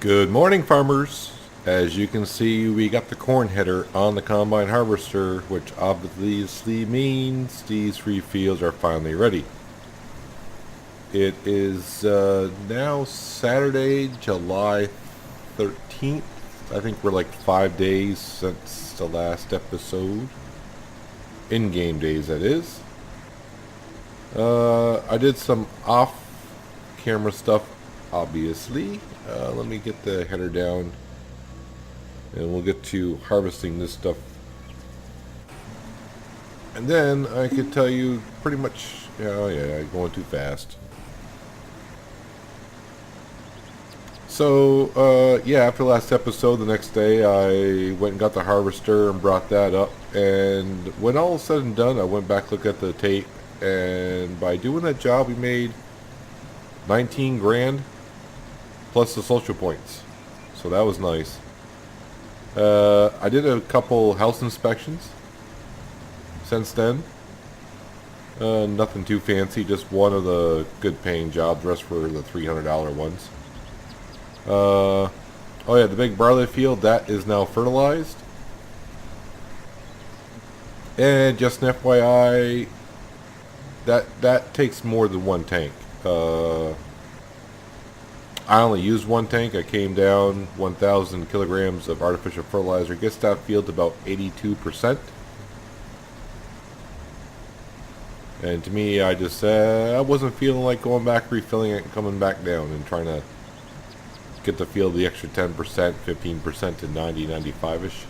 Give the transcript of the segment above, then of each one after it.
Good morning, farmers. As you can see, we got the corn header on the combine harvester, which obviously means these three fields are finally ready. It is now Saturday, July 13th. I think we're like 5 days since the last episode. In-game days, that is. I did some off-camera stuff, obviously. Let me get the header down, and we'll get to harvesting this stuff. And then I could tell you pretty much, oh yeah, going too fast. So, yeah, after the last episode, the next day, I went and got the harvester and brought that up. And when all was said and done, I went back, looked at the tape, and by doing that job, we made 19 grand plus the social points. So that was nice. I did a couple house inspections since then. Nothing too fancy, just one of the good paying jobs, the rest were the $300 ones. Oh yeah, the big barley field, that is now fertilized. And just an FYI, that takes more than one tank. I only used one tank. I came down 1,000 kilograms of artificial fertilizer. Gets that field to about 82%. And to me, I just I wasn't feeling like going back, refilling it, and coming back down and trying to get the field the extra 10%, 15% to 90, 95-ish.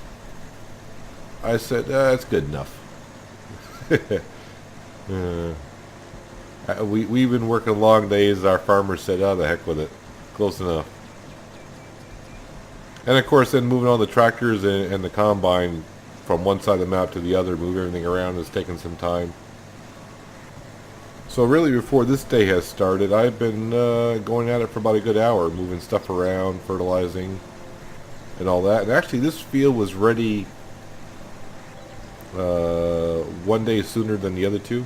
I said, that's good enough. We've been working long days. Our farmer said, oh, the heck with it. Close enough. And of course, then moving on the tractors and the combine from one side of the map to the other, move everything around, has taken some time. So really, before this day has started, I've been going at it for about a good hour, moving stuff around, fertilizing, and all that. And actually, this field was ready 1 day sooner than the other two.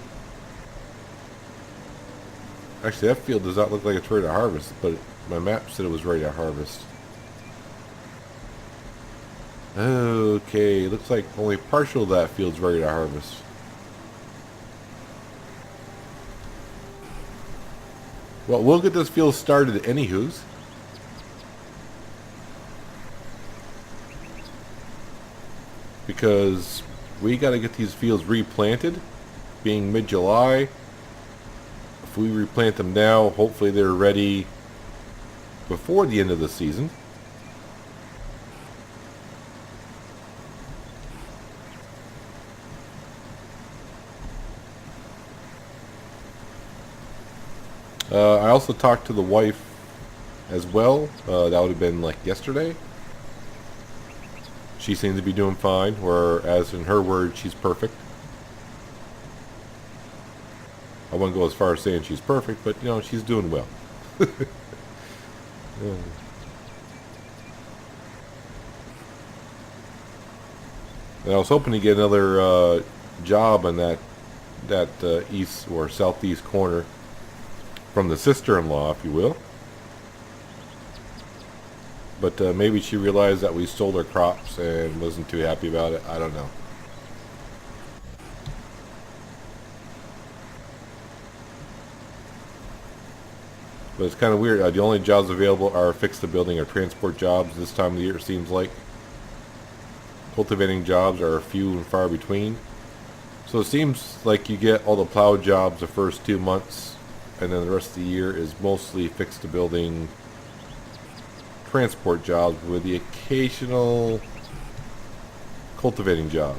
Actually, that field does not look like it's ready to harvest, but my map said it was ready to harvest. Okay, looks like only partial of that field's ready to harvest. Well, we'll get this field started anywho's. Because we got to get these fields replanted, being mid-July. If we replant them now, hopefully they're ready before the end of the season. I also talked to the wife as well. That would have been like yesterday. She seems to be doing fine, or as in her words, she's perfect. I wouldn't go as far as saying she's perfect, but, you know, she's doing well. And I was hoping to get another job in that east or southeast corner from the sister-in-law, if you will. But maybe she realized that we stole her crops and wasn't too happy about it. I don't know. But it's kind of weird. The only jobs available are fix the building or transport jobs this time of the year, it seems like. Cultivating jobs are few and far between. So it seems like you get all the plow jobs the first 2 months, and then the rest of the year is mostly fix the building, transport jobs with the occasional cultivating job.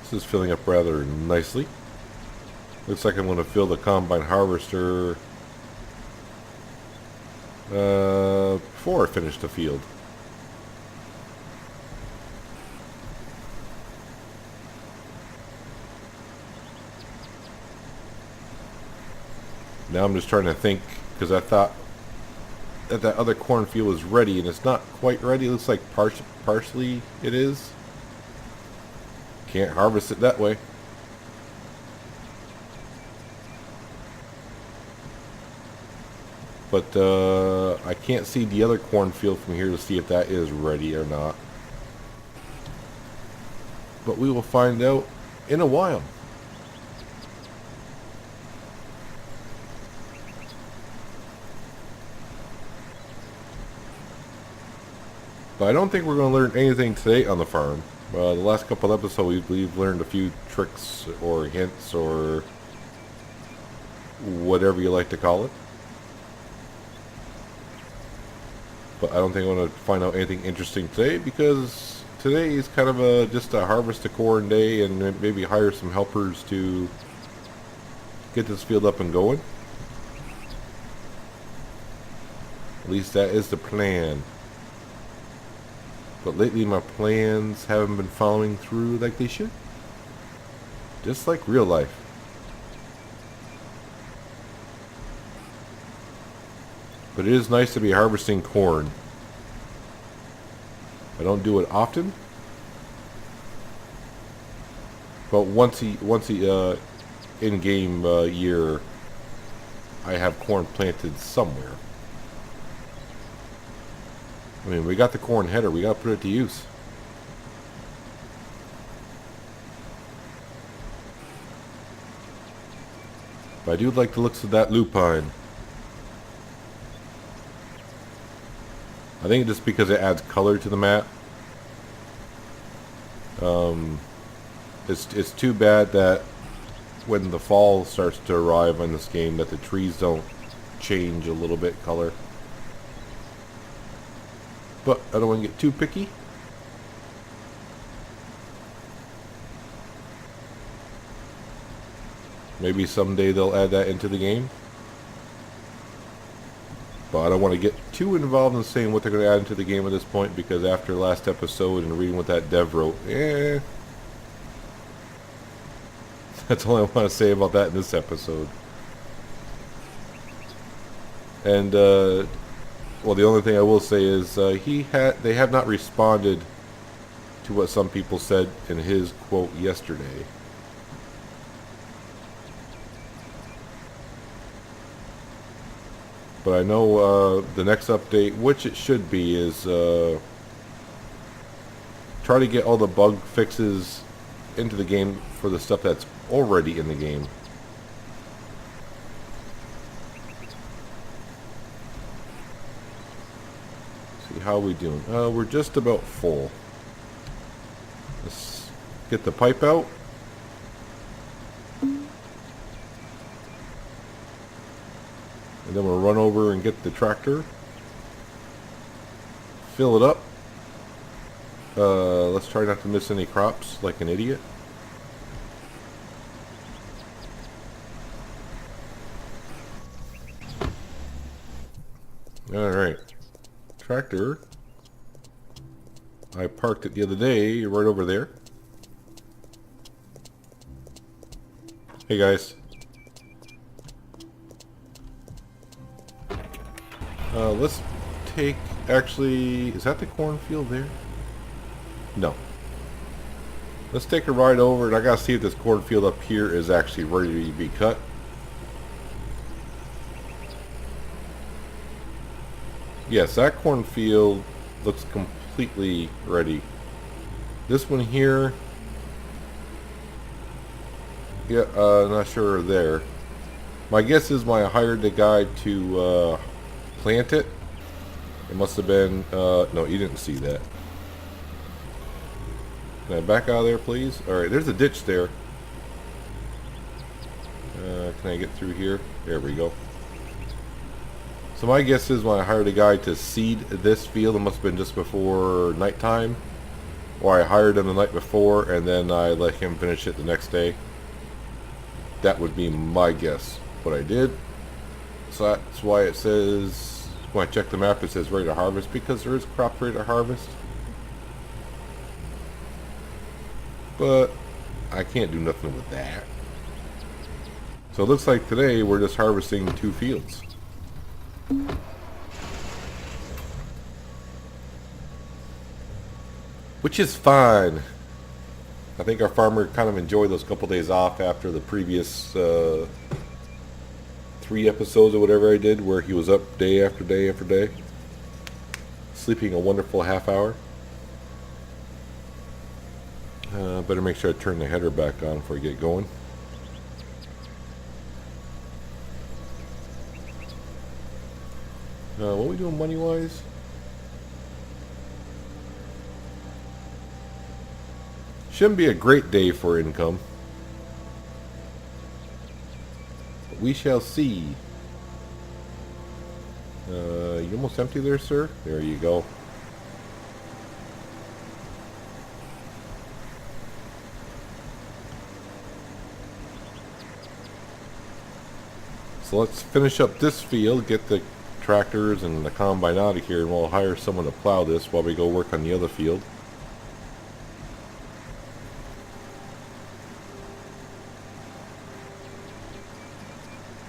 This is filling up rather nicely. Looks like I'm going to fill the combine harvester before I finish the field. Now I'm just trying to think, because I thought that other cornfield was ready, and it's not quite ready. It looks like partially it is. Can't harvest it that way. But I can't see the other cornfield from here to see if that is ready or not. But we will find out in a while. But I don't think we're going to learn anything today on the farm. The last couple of episodes we've learned a few tricks or hints or whatever you like to call it. But I don't think I'm going to find out anything interesting today, because today is kind of just a harvest of corn day, and maybe hire some helpers to get this field up and going. At least that is the plan. But lately my plans haven't been following through like they should. Just like real life. But it is nice to be harvesting corn. I don't do it often. But once a in-game year, I have corn planted somewhere. I mean, we got the corn header. We got to put it to use. But I do like the looks of that lupine. I think just because it adds color to the map. It's too bad that when the fall starts to arrive in this game that the trees don't change a little bit color. But I don't want to get too picky. Maybe someday they'll add that into the game. But I don't want to get too involved in saying what they're going to add into the game at this point, because after last episode and reading what that dev wrote, that's all I want to say about that in this episode. And well, the only thing I will say is they have not responded to what some people said in his quote yesterday. But I know the next update, which it should be, is try to get all the bug fixes into the game for the stuff that's already in the game. See, how are we doing? We're just about full. Let's get the pipe out. And then we'll run over and get the tractor. Fill it up. Let's try not to miss any crops like an idiot. Alright. Tractor. I parked it the other day right over there. Hey guys. Let's take, actually, is that the cornfield there? No. Let's take a ride over, and I gotta see if this cornfield up here is actually ready to be cut. Yes, that cornfield looks completely ready. This one here, yeah, not sure there. My guess is when I hired the guy to plant it, it must have been, no, you didn't see that. Can I back out of there, please? Alright, there's a ditch there. Can I get through here? There we go. So my guess is when I hired a guy to seed this field, it must have been just before nighttime. Or I hired him the night before, and then I let him finish it the next day. That would be my guess, what I did. So that's why it says, when I check the map, it says ready to harvest, because there is crop ready to harvest. But I can't do nothing with that. So it looks like today we're just harvesting 2 fields. Which is fine. I think our farmer kind of enjoyed those couple days off after the previous 3 episodes or whatever I did where he was up day after day after day, sleeping a wonderful half hour. Better make sure I turn the header back on before I get going. What are we doing money-wise? Shouldn't be a great day for income. But we shall see. You almost empty there, sir? There you go. So let's finish up this field, get the tractors and the combine out of here, and we'll hire someone to plow this while we go work on the other field.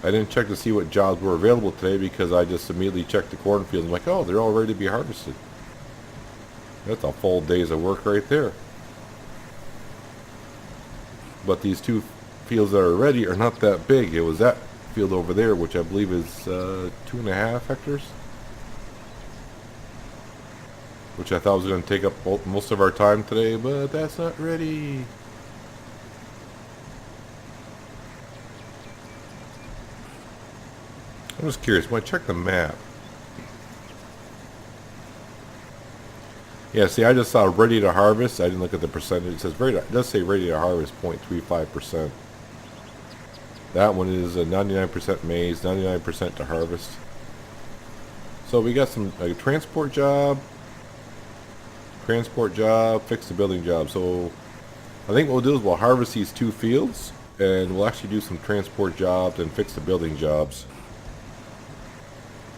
I didn't check to see what jobs were available today because I just immediately checked the cornfield and like, oh, they're all ready to be harvested. That's a full day's of work right there. But these 2 fields that are ready are not that big. It was that field over there, which I believe is 2.5 hectares, which I thought was going to take up most of our time today, but that's not ready. I'm just curious, when I check the map. Yeah, see, I just saw ready to harvest. I didn't look at the percentage. It says it does say ready to harvest 0.35%. That one is a 99% maize, 99% to harvest. So we got some transport job, fix the building job. So I think what we'll do is we'll harvest these 2 fields, and we'll actually do some transport jobs and fix the building jobs.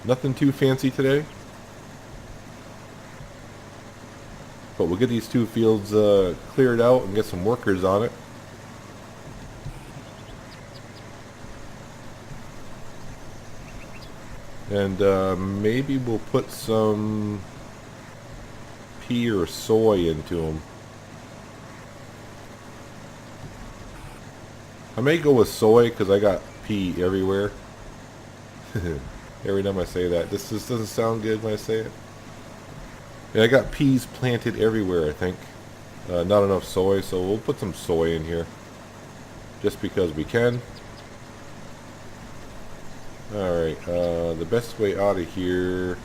Nothing too fancy today, but we'll get these 2 fields cleared out and get some workers on it. And maybe we'll put some pea or soy into them. I may go with soy because I got pea everywhere. Every time I say that, this just doesn't sound good when I say it. Yeah, I got peas planted everywhere, I think. Not enough soy, so we'll put some soy in here. Just because we can. Alright, the best way out of here,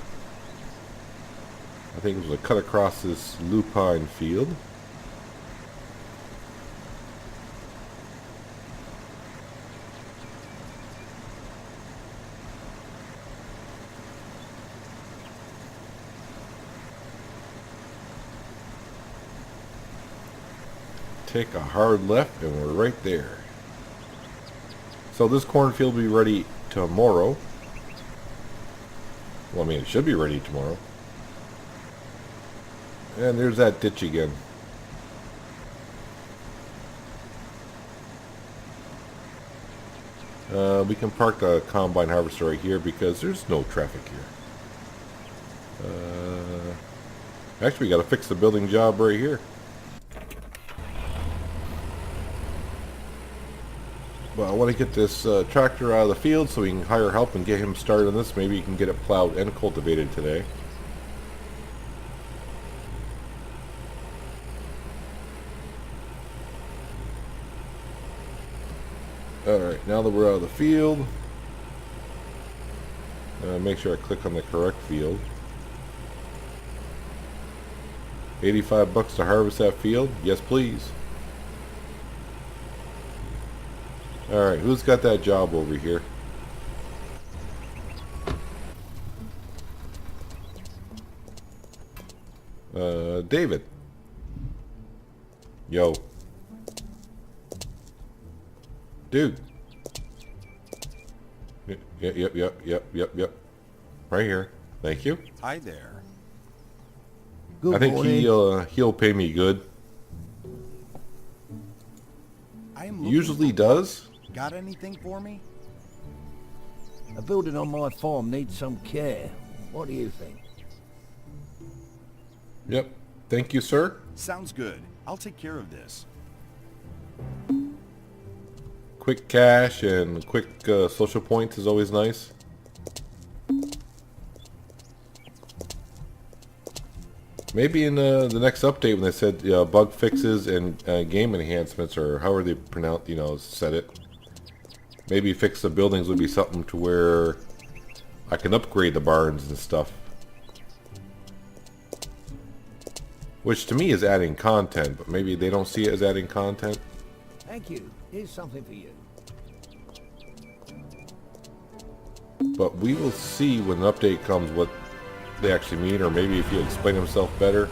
I think it was to cut across this lupine field. Take a hard left and we're right there. So this cornfield will be ready tomorrow. Well, I mean, it should be ready tomorrow. And there's that ditch again. We can park the combine harvester right here because there's no traffic here. Actually, we got to fix the building job right here. But I want to get this tractor out of the field so we can hire help and get him started on this. Maybe he can get it plowed and cultivated today. Alright, now that we're out of the field, make sure I click on the correct field. 85 bucks to harvest that field? Yes, please. Alright, who's got that job over here? David. Yo. Dude. Yep. Right here. Thank you. Hi there. I think he'll pay me good. Usually does. Got anything for me? A building on my farm needs some care. What do you think? Yep. Thank you, sir. Sounds good. I'll take care of this. quick cash and quick social points is always nice. Maybe in the next update when they said bug fixes and game enhancements, or however they pronounce, said it. Maybe fix the buildings would be something to where I can upgrade the barns and stuff. Which to me is adding content, but maybe they don't see it as adding content. Thank you. Here's something for you. But we will see when an update comes what they actually mean, or maybe if you explain himself better.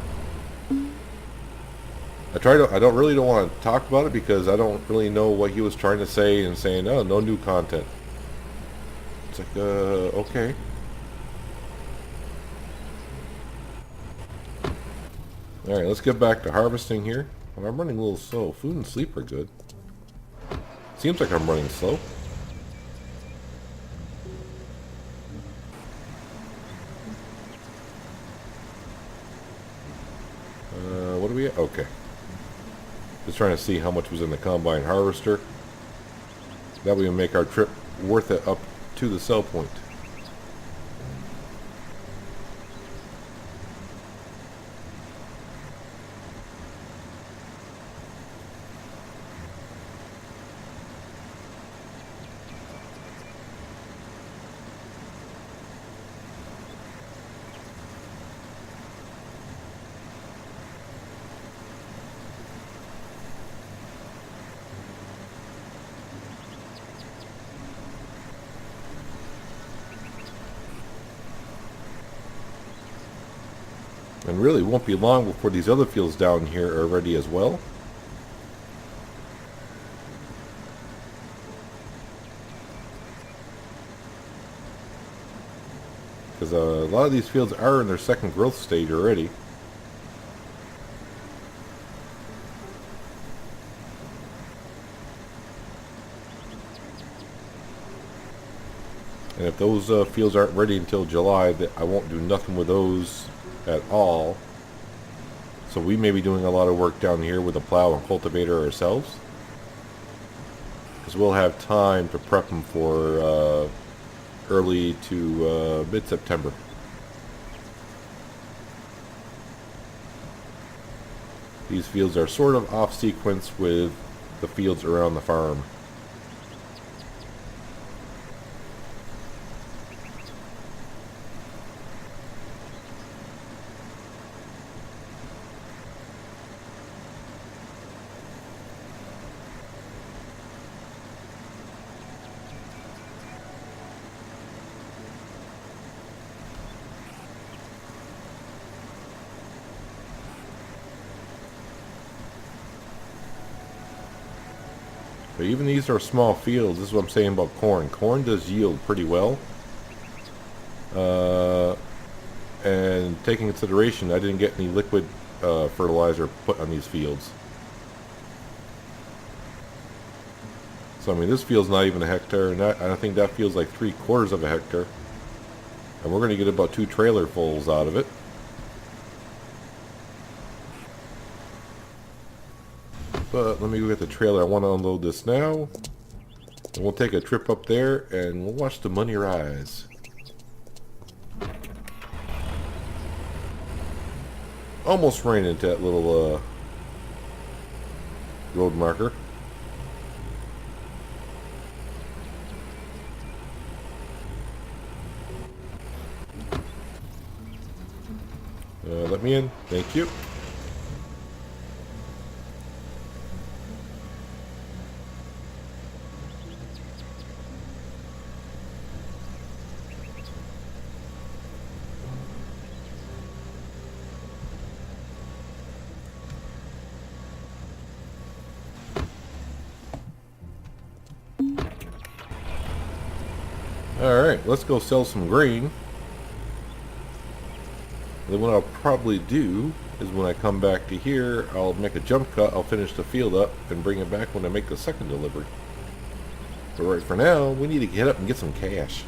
I really don't want to talk about it because I don't really know what he was trying to say and saying, oh, no new content. It's like, okay. Alright, let's get back to harvesting here. Well, I'm running a little slow. Food and sleep are good. Seems like I'm running slow. What are we at? Okay. Just trying to see how much was in the combine harvester. That way we'll make our trip worth it up to the sell point. And really, it won't be long before these other fields down here are ready as well. Because a lot of these fields are in their second growth stage already. And if those fields aren't ready until July, I won't do nothing with those at all. So we may be doing a lot of work down here with a plow and cultivator ourselves, because we'll have time to prep them for early to mid-September. These fields are sort of off sequence with the fields around the farm. But even these are small fields. This is what I'm saying about corn. Corn does yield pretty well. And taking consideration, I didn't get any liquid fertilizer put on these fields. So I mean, this field's not even a hectare, and I think that feels like 3/4 of a hectare. And we're going to get about 2 trailer fulls out of it. But let me go get the trailer. I want to unload this now. And we'll take a trip up there and we'll watch the money rise. Almost ran into that little road marker. Let me in. Thank you. Alright, let's go sell some grain. Then what I'll probably do is when I come back to here, I'll make a jump cut, I'll finish the field up, and bring it back when I make the second delivery. But right for now, we need to get up and get some cash.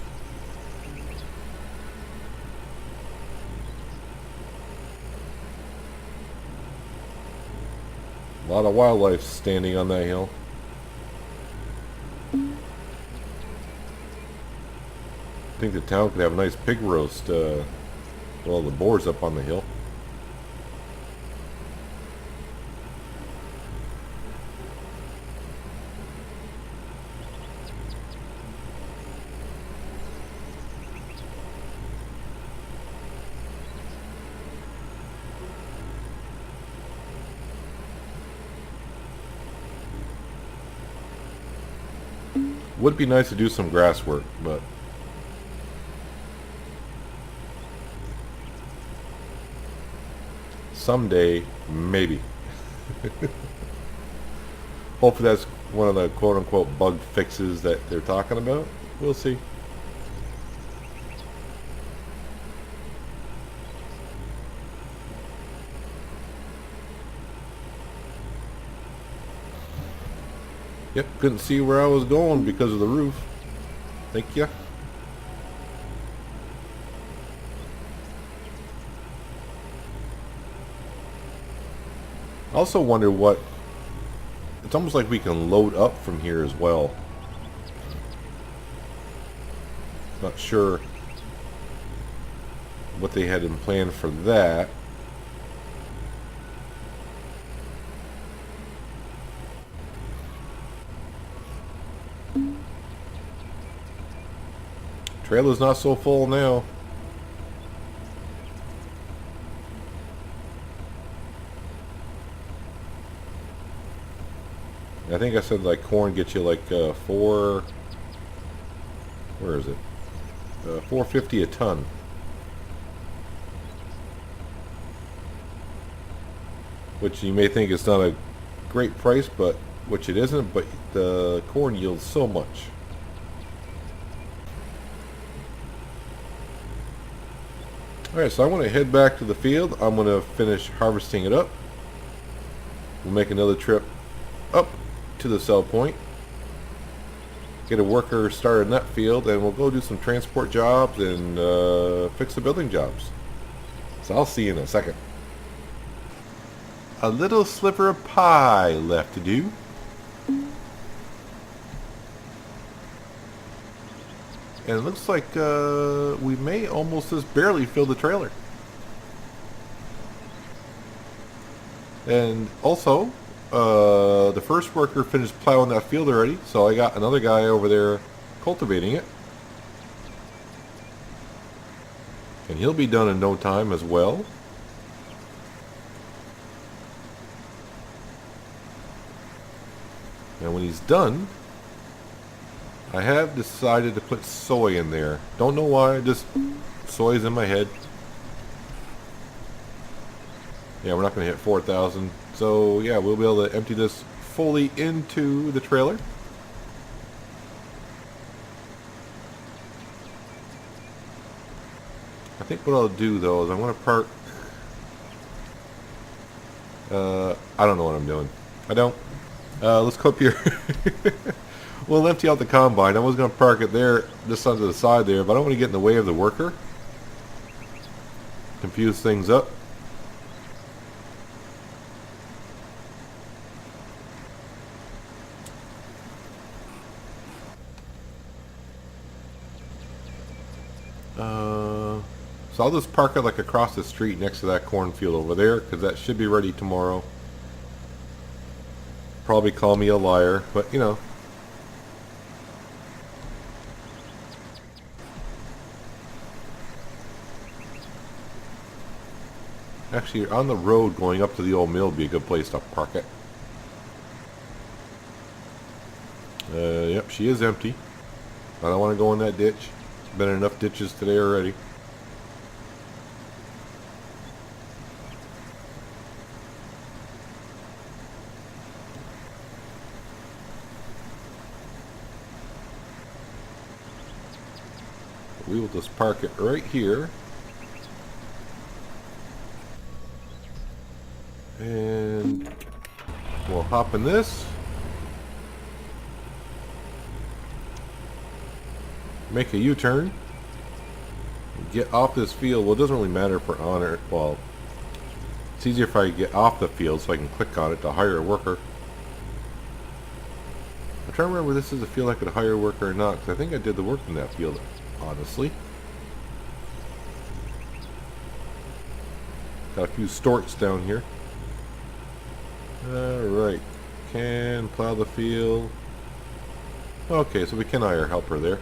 A lot of wildlife standing on that hill. think the town could have a nice pig roast. Well, the boar's up on the hill. Would be nice to do some grass work, but someday, maybe. Hopefully that's one of the quote-unquote bug fixes that they're talking about. We'll see. Yep, couldn't see where I was going because of the roof. Thank you. I also wonder what... It's almost like we can load up from here as well. Not sure what they had in plan for that. Trailer's not so full now. I think I said like corn gets you like four. Where is it? $4.50 a ton. Which you may think is not a great price, but which it isn't. But the corn yields so much. Alright, so I want to head back to the field. I'm going to finish harvesting it up. We'll make another trip up to the sell point. Get a worker started in that field, and we'll go do some transport jobs and fix the building jobs. So I'll see you in a second. A little sliver of pie left to do. And it looks like we may almost just barely fill the trailer. And also, the first worker finished plowing that field already, so I got another guy over there cultivating it. And he'll be done in no time as well. And when he's done, I have decided to put soy in there. Don't know why, just soy's in my head. Yeah, we're not going to hit 4,000. So yeah, we'll be able to empty this fully into the trailer. I think what I'll do though is I'm going to park... I don't know what I'm doing. I don't. Let's go up here. We'll empty out the combine. I was going to park it there, just onto the side there, but I don't want to get in the way of the worker. Confuse things up. So I'll just park it like across the street next to that cornfield over there, because that should be ready tomorrow. Probably call me a liar, but you know. Actually, on the road going up to the old mill would be a good place to park it. Yep, she is empty. I don't want to go in that ditch. Been in enough ditches today already. We will just park it right here. And we'll hop in this. Make a U-turn. Get off this field. Well, it doesn't really matter if we're on it. Well, it's easier if I get off the field so I can click on it to hire a worker. I'm trying to remember if this is a field I could hire a worker or not, because I think I did the work in that field honestly. Got a few storks down here. Alright. Can plow the field. Okay, so we can hire a helper there.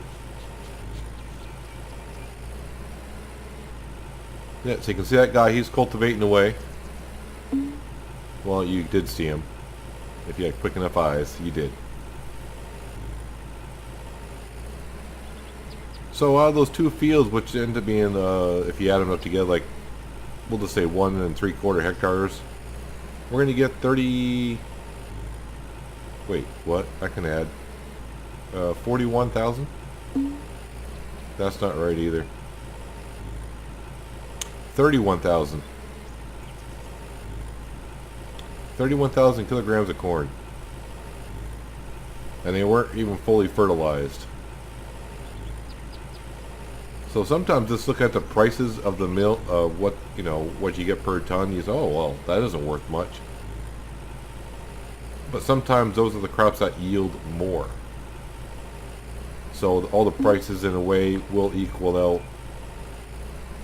Yeah, so you can see that guy, he's cultivating away. Well, you did see him. If you had quick enough eyes, you did. So out of those two fields, which end up being, if you add them up together, like, we'll just say 1 3/4 hectares, we're going to get 30... Wait, what? I can add 41,000? That's not right either. 31,000. 31,000 kilograms of corn. And they weren't even fully fertilized. So sometimes just look at the prices of the mill, what you get per ton. You say, oh well, that isn't worth much. But sometimes those are the crops that yield more. So all the prices in a way will equal out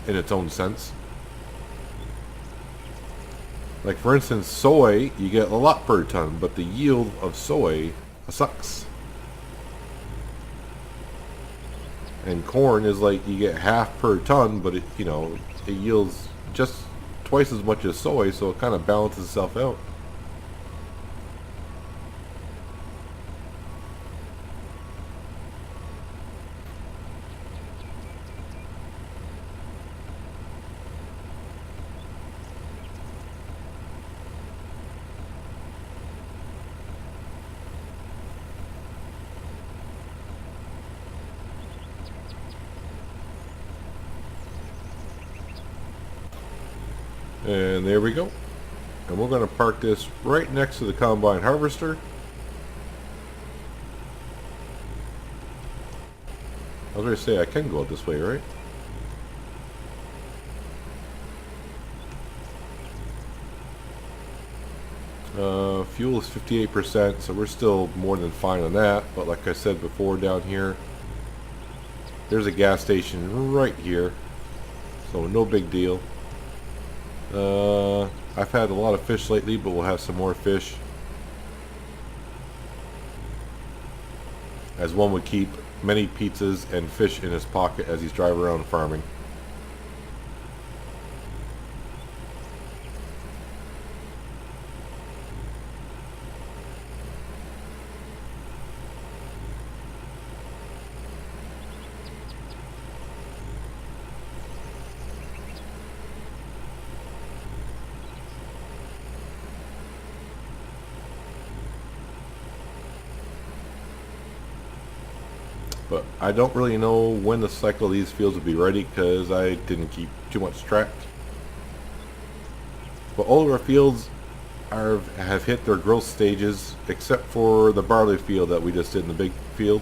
in its own sense. Like for instance, soy, you get a lot per ton, but the yield of soy sucks. And corn is like you get half per ton, but it yields just twice as much as soy, so it kind of balances itself out. And there we go. And we're going to park this right next to the combine harvester. I was going to say I can go out this way, right? Fuel is 58%, so we're still more than fine on that. But like I said before, down here, there's a gas station right here, so no big deal. I've had a lot of fish lately, but we'll have some more fish. As one would keep many pizzas and fish in his pocket as he's driving around farming. But I don't really know when the cycle of these fields will be ready because I didn't keep too much track. But all of our fields have hit their growth stages, except for the barley field that we just did in the big field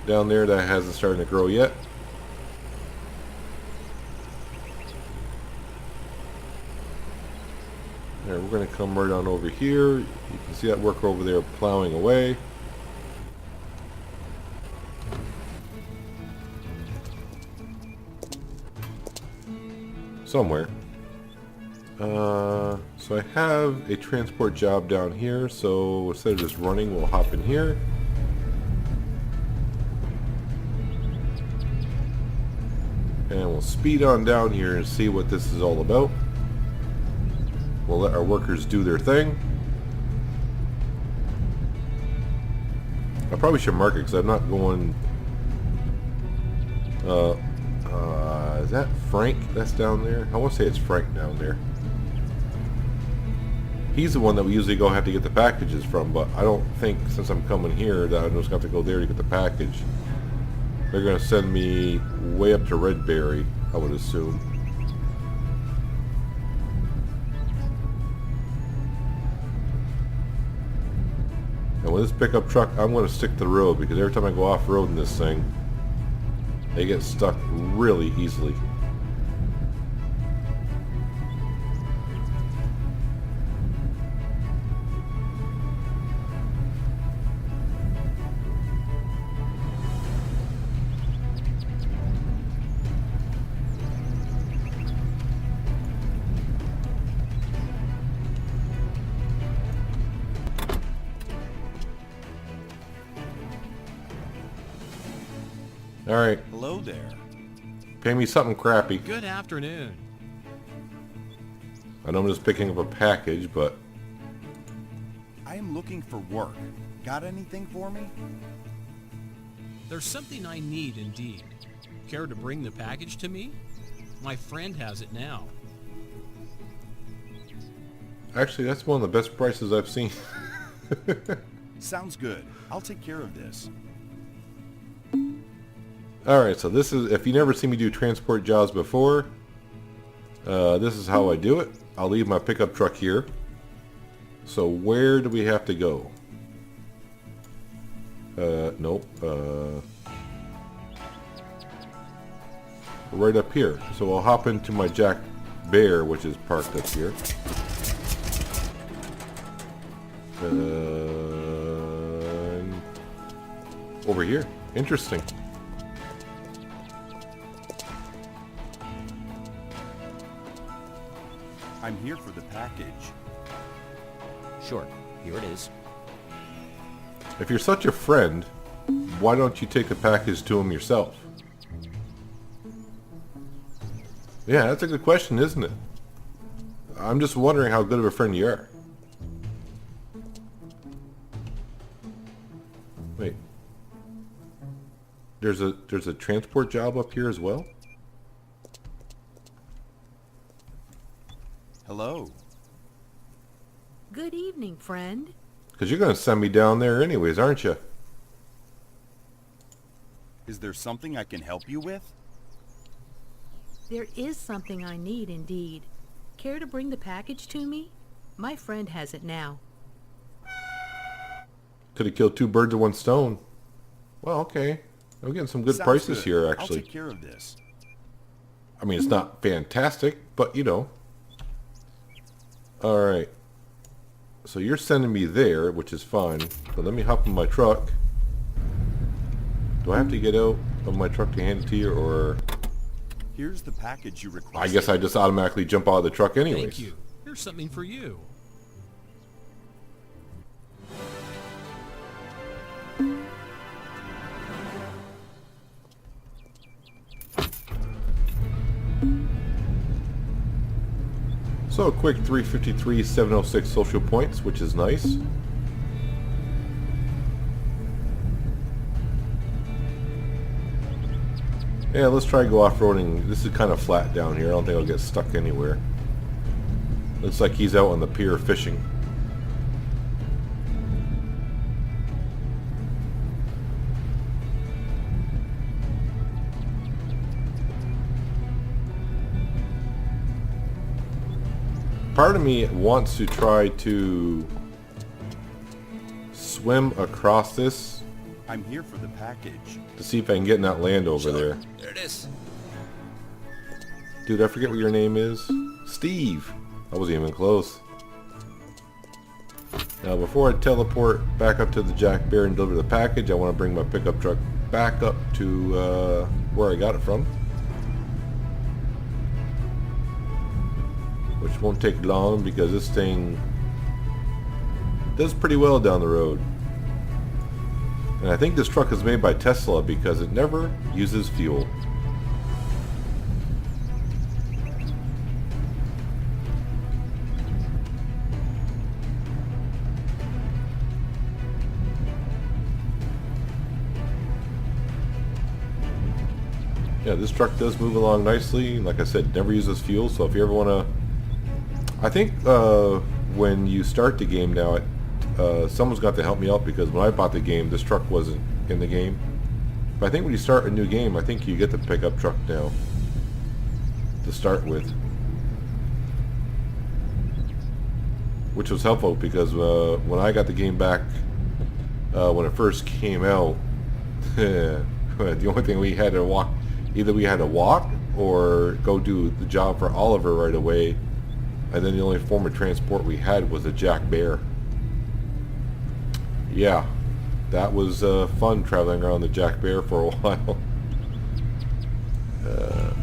down there that hasn't started to grow yet. There, we're going to come right on over here. You can see that worker over there plowing away. Somewhere. So I have a transport job down here, so instead of just running, we'll hop in here. And we'll speed on down here and see what this is all about. We'll let our workers do their thing. I probably should mark it because I'm not going... is that Frank that's down there? I want to say it's Frank down there. He's the one that we usually have to get the packages from, but I don't think since I'm coming here that I'm just going to have to go there to get the package. They're going to send me way up to Redberry, I would assume. And with this pickup truck, I'm going to stick to the road because every time I go off-road in this thing, they get stuck really easily. Alright, Hello there. pay me something crappy. Good afternoon. I know I'm just picking up a package, but... I am looking for work. Got anything for me? There's something I need indeed. Care to bring the package to me? My friend has it now. Actually, that's one of the best prices I've seen. Sounds good. I'll take care of this. Alright, so this is... If you never seen me do transport jobs before, this is how I do it. I'll leave my pickup truck here. So where do we have to go? Nope. Right up here. So I'll hop into my Jack Bear, which is parked up here. Over here. Interesting. I'm here for the package. Sure, here it is. If you're such a friend, why don't you take the package to him yourself? Yeah, that's a good question, isn't it? I'm just wondering how good of a friend you are. Wait. There's a transport job up here as well? Hello. Good evening, friend. Because you're going to send me down there anyways, aren't you? Is there something I can help you with? There is something I need indeed. Care to bring the package to me? My friend has it now. Could have killed two birds with one stone. Well, okay. I'm getting some good Sounds prices good. here, I'll actually. take care of this. I mean, it's not fantastic, but you know. Alright. So you're sending me there, which is fine. But let me hop in my truck. Do I have to get out of my truck to hand it to you, or... Here's the package you requested. I guess I just automatically jump out of the truck anyways. Thank you. Here's something for you. So a quick 353, 706 social points, which is nice. Yeah, let's try to go off-roading. This is kind of flat down here. I don't think I'll get stuck anywhere. Looks like he's out on the pier fishing. Part of me wants to try to swim across this I'm here for the package. to see if I can get in that land over there. There it is. Dude, I forget what your name is. Steve. I wasn't even close. Now, before I teleport back up to the Jack Bear and deliver the package, I want to bring my pickup truck back up to where I got it from. Which won't take long because this thing does pretty well down the road. And I think this truck is made by Tesla because it never uses fuel. Yeah, this truck does move along nicely. Like I said, never uses fuel, so if you ever want to... I think when you start the game now, someone's got to help me out because when I bought the game, this truck wasn't in the game. But I think when you start a new game, I think you get the pickup truck now to start with. Which was helpful because when I got the game back, when it first came out, the only thing we had to walk, either we had to walk or go do the job for Oliver right away. And then the only form of transport we had was a Jack Bear. Yeah, that was fun traveling around the Jack Bear for a while.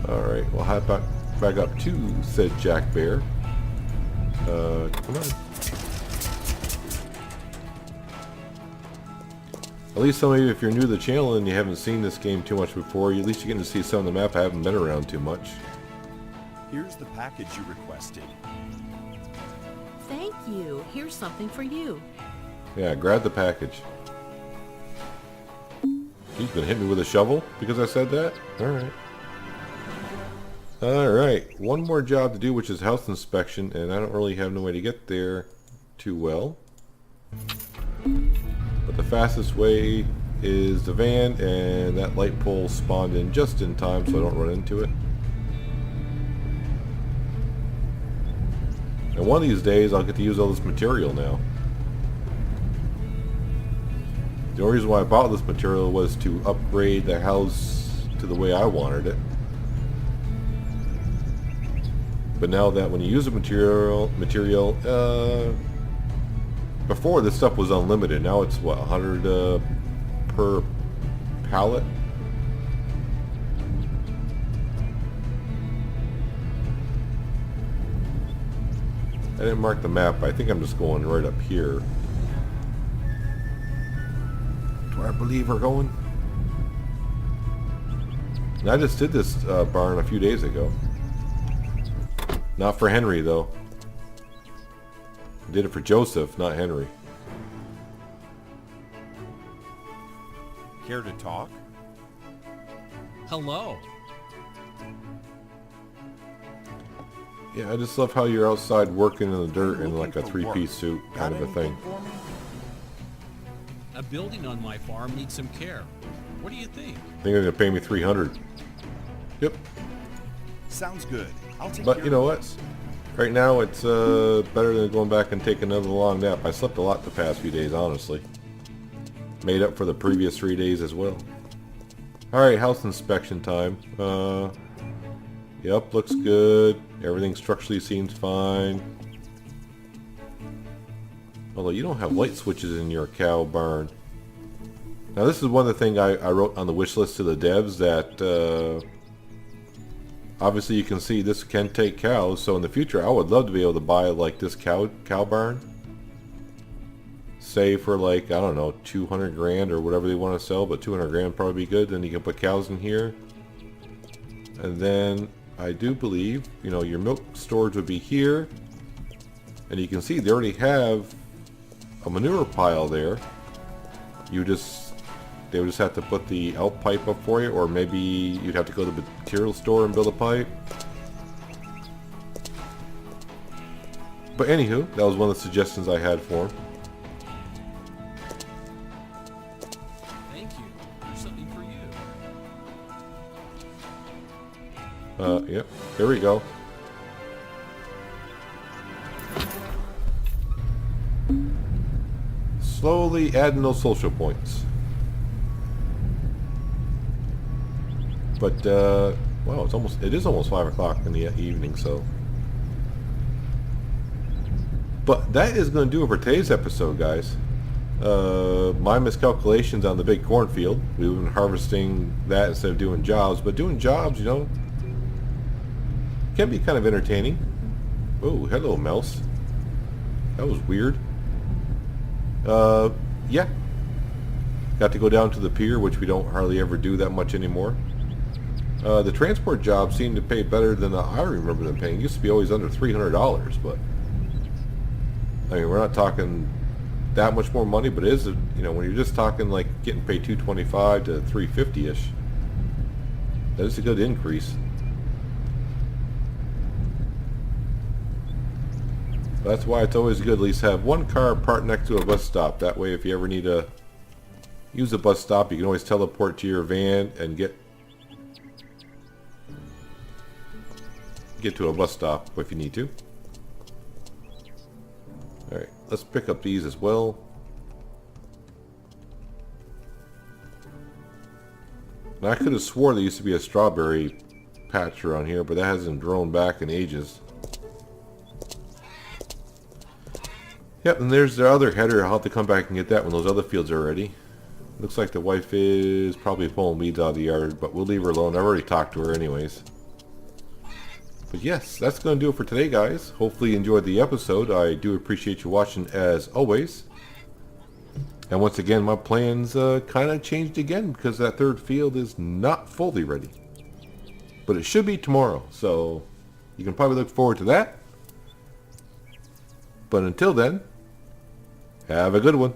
Alright, we'll head back up to said Jack Bear. Come on. At least some of you, if you're new to the channel and you haven't seen this game too much before, at least you're getting to see some of the map I haven't been around too much. Here's the package you requested. Thank you. Here's something for you. Yeah, grab the package. He's gonna hit me with a shovel because I said that? Alright. Alright, one more job to do, which is house inspection, and I don't really have no way to get there too well. But the fastest way is the van, and that light pole spawned in just in time so I don't run into it. And one of these days I'll get to use all this material now. The only reason why I bought this material was to upgrade the house to the way I wanted it. But now that when you use the material, before this stuff was unlimited. Now it's what, 100 per pallet? I didn't mark the map. I think I'm just going right up here. Where I believe we're going. And I just did this barn a few days ago. Not for Henry though. I did it for Joseph, not Henry. Care to talk? Hello. Yeah, I just love how you're outside working in the dirt in Looking like a for three-piece work. suit Got kind of a anything thing. for me? A building on my farm needs some care. What do you think? I think they're gonna pay me 300. Yep. Sounds good. I'll take But care you know of what? this. Right now it's better than going back and taking another long nap. I slept a lot the past few days, honestly. Made up for the previous 3 days as well. Alright, house inspection time. Yep, looks good. Everything structurally seems fine. Although you don't have light switches in your cow barn. Now this is one of the things I wrote on the wish list to the devs that obviously you can see this can take cows, so in the future I would love to be able to buy like this cow barn. Say for like, I don't know, 200 grand or whatever they want to sell, but 200 grand would probably be good. Then you can put cows in here. And then I do believe, you know, your milk storage would be here. And you can see they already have a manure pile there. They would just have to put the out pipe up for you, or maybe you'd have to go to the material store and build a pipe. But anywho, that was one of the suggestions I had for him. Thank you. There's something for you. Yep, there we go. Slowly adding those social points. But, wow, it is almost 5 o'clock in the evening, so. But that is going to do it for today's episode, guys. My miscalculations on the big cornfield. We've been harvesting that instead of doing jobs, but doing jobs, you know, can be kind of entertaining. Oh, hello, mouse. That was weird. Yeah. Got to go down to the pier, which we don't hardly ever do that much anymore. The transport jobs seem to pay better than I remember them paying. It used to be always under $300, but I mean, we're not talking that much more money, but it is, you know, when you're just talking like getting paid $225 to $350-ish, that is a good increase. That's why it's always good at least have one car parked next to a bus stop. That way, if you ever need to use a bus stop, you can always teleport to your van and get to a bus stop if you need to. Alright, let's pick up these as well. Now, I could have swore there used to be a strawberry patch around here, but that hasn't grown back in ages. Yep, and there's the other header. I'll have to come back and get that when those other fields are ready. Looks like the wife is probably pulling weeds out of the yard, but we'll leave her alone. I've already talked to her anyways. But yes, that's going to do it for today, guys. Hopefully you enjoyed the episode. I do appreciate you watching as always. And once again, my plans kind of changed again because that third field is not fully ready. But it should be tomorrow, so you can probably look forward to that. But until then, have a good one.